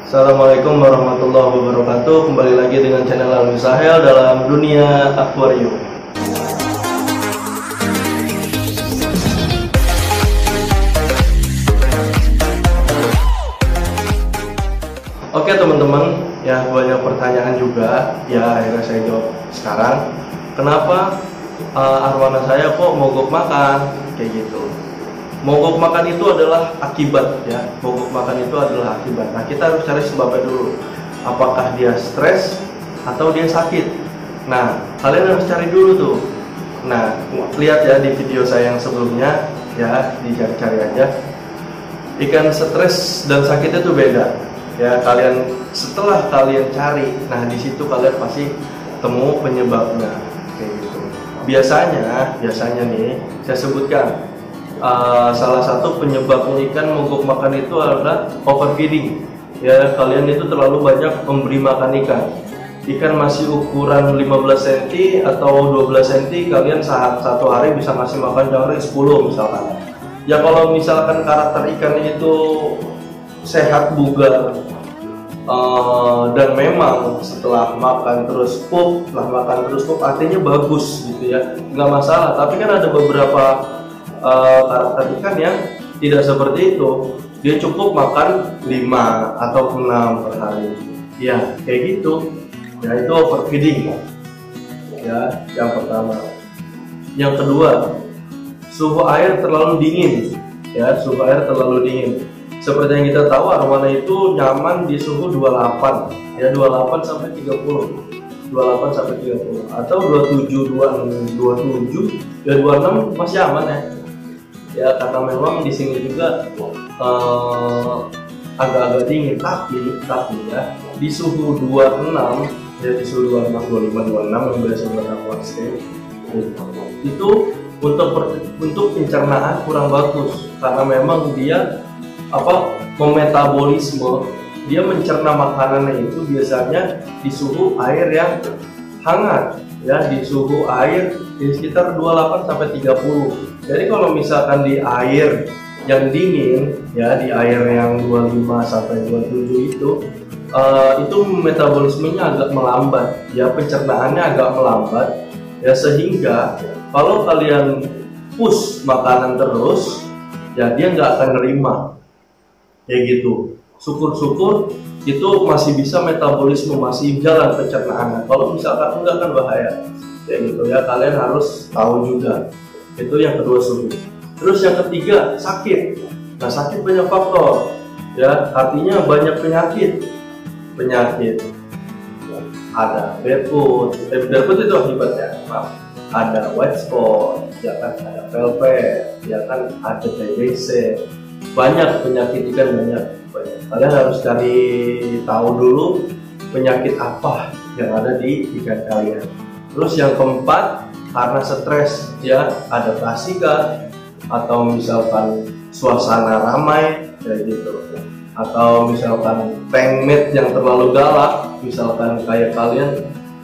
Assalamualaikum warahmatullahi wabarakatuh. Kembali lagi dengan channel Alwi Sahel dalam dunia akuarium. Oke teman-teman, ya banyak pertanyaan juga. Ya akhirnya saya jawab sekarang. Kenapa arwana saya kok mogok makan kayak gitu? Mogok makan itu adalah akibat, ya. Mogok makan itu adalah akibat. Nah, kita harus cari sebabnya dulu. Apakah dia stres atau dia sakit? Nah, kalian harus cari dulu tuh. Nah, lihat ya di video saya yang sebelumnya, ya, dicari-cari aja. Ikan stres dan sakit itu beda. Ya, setelah kalian cari, nah di situ kalian pasti temu penyebabnya. Kayak gitu. Biasanya nih, saya sebutkan. Salah satu penyebabnya ikan mogok makan itu adalah overfeeding. Ya, kalian itu terlalu banyak memberi makan ikan. Ikan masih ukuran 15 cm atau 12 cm, kalian satu hari bisa ngasih makan cari 10 misalkan. Ya kalau misalkan karakter ikannya itu sehat, bugar, dan memang setelah makan terus pup, artinya bagus gitu ya, nggak masalah. Tapi kan ada beberapa karakter ikan yang tidak seperti itu. Dia cukup makan 5 atau 6 per hari. Ya, kayak gitu. Ya, itu overfeeding. Ya, yang pertama. Yang kedua, suhu air terlalu dingin. Ya, suhu air terlalu dingin. Seperti yang kita tahu, arwana itu nyaman di suhu 28. Ya, 28 sampai 30. 28 sampai 30 atau 27, 27, ya 26 masih aman ya. Ya karena memang di sini juga agak-agak dingin, tapi ya di suhu 26, ya di suhu 26, 25, 26 yang biasa buat aquascape itu untuk pencernaan kurang bagus karena memang dia memetabolisme, dia mencerna makanannya itu biasanya di suhu air yang hangat, ya di suhu air di sekitar 28 sampai 30. Jadi kalau misalkan di air yang dingin, ya di air yang 25 sampai 27 itu metabolismenya agak melambat, ya pencernaannya agak melambat, ya sehingga kalau kalian push makanan terus, ya dia nggak akan nerima, kayak gitu. Syukur-syukur itu masih bisa metabolisme, masih jalan pencernaannya. Kalau misalkan enggak kan bahaya, kayak gitu ya. Kalian harus tahu juga. Itu yang kedua suhu. Terus yang ketiga sakit. Nah sakit banyak faktor, ya artinya banyak penyakit. Ada barefoot itu akibatnya. Ada white spot, ya kan, ada velvet, ya kan, ada TBC. Banyak penyakit ikan, banyak. Kalian harus cari tahu dulu penyakit apa yang ada di ikan kalian. Terus yang keempat, karena stres, ya adaptasi kah, atau misalkan suasana ramai kayak gitu, atau misalkan tank mate yang terlalu galak, misalkan kayak kalian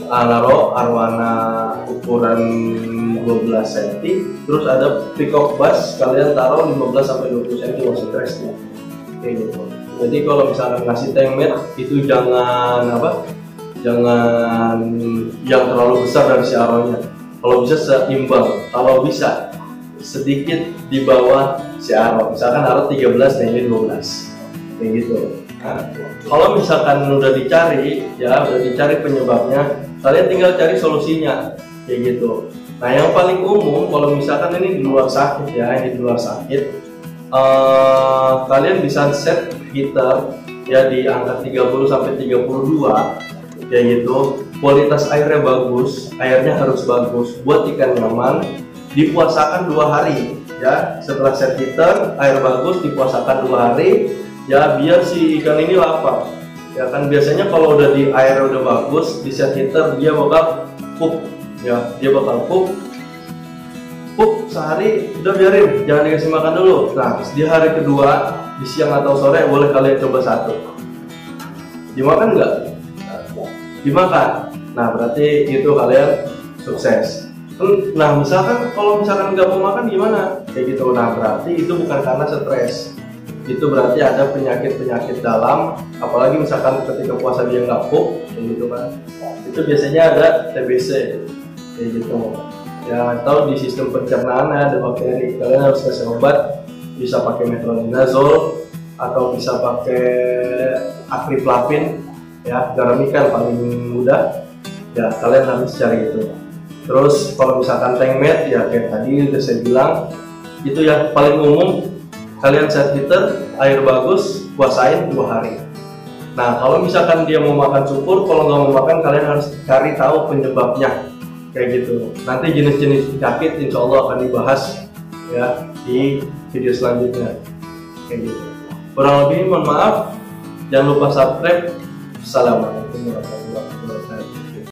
naruh arwana ukuran 12 cm, terus ada peacock bass kalian taruh 15 sampai 20 cm, masih stresnya kayak gitu. Jadi kalau misalkan ngasih tank mate itu jangan yang terlalu besar dari si aronya. Kalau bisa seimbang, kalau bisa sedikit di bawah si aro. Misalkan aro 13 dan ini 12, kayak gitu. Nah, kalau misalkan udah dicari penyebabnya, kalian tinggal cari solusinya, kayak gitu. Nah, yang paling umum kalau misalkan ini di luar sakit, ya ini di luar sakit, kalian bisa set heater ya di angka 30 sampai 32, kayak gitu. Kualitas airnya bagus, airnya harus bagus buat ikan nyaman. Dipuasakan 2 hari, ya setelah set heater air bagus dipuasakan 2 hari, ya biar si ikan ini lapar. Ya kan biasanya kalau udah di air udah bagus di set heater dia bakal pup, ya dia bakal pup sehari, udah biarin, jangan dikasih makan dulu. Nah di hari kedua di siang atau sore boleh kalian coba satu. Dimakan nggak? Dimakan. Nah berarti itu kalian sukses. Nah misalkan kalau nggak mau makan gimana? Kayak gitu. Nah berarti itu bukan karena stres, itu berarti ada penyakit-penyakit dalam, apalagi misalkan ketika puasa dia nggak pup, kayak gitu kan, itu biasanya ada TBC, kayak gitu. Ya, atau di sistem pencernaan ada bakteri, kalian harus kasih obat, bisa pakai metronidazole atau bisa pakai akriplavin, ya, garamikan paling mudah, ya kalian harus cari itu. Terus kalau misalkan tank med, ya kayak tadi udah saya bilang, itu yang paling umum, kalian set heater, air bagus, puasain 2 hari. Nah, kalau misalkan dia mau makan subur, kalau nggak mau makan, kalian harus cari tahu penyebabnya, kayak gitu. Nanti jenis-jenis penyakit insya Allah akan dibahas ya di video selanjutnya, kayak gitu. Kurang lebih mohon maaf, jangan lupa subscribe. Assalamualaikum warahmatullahi wabarakatuh.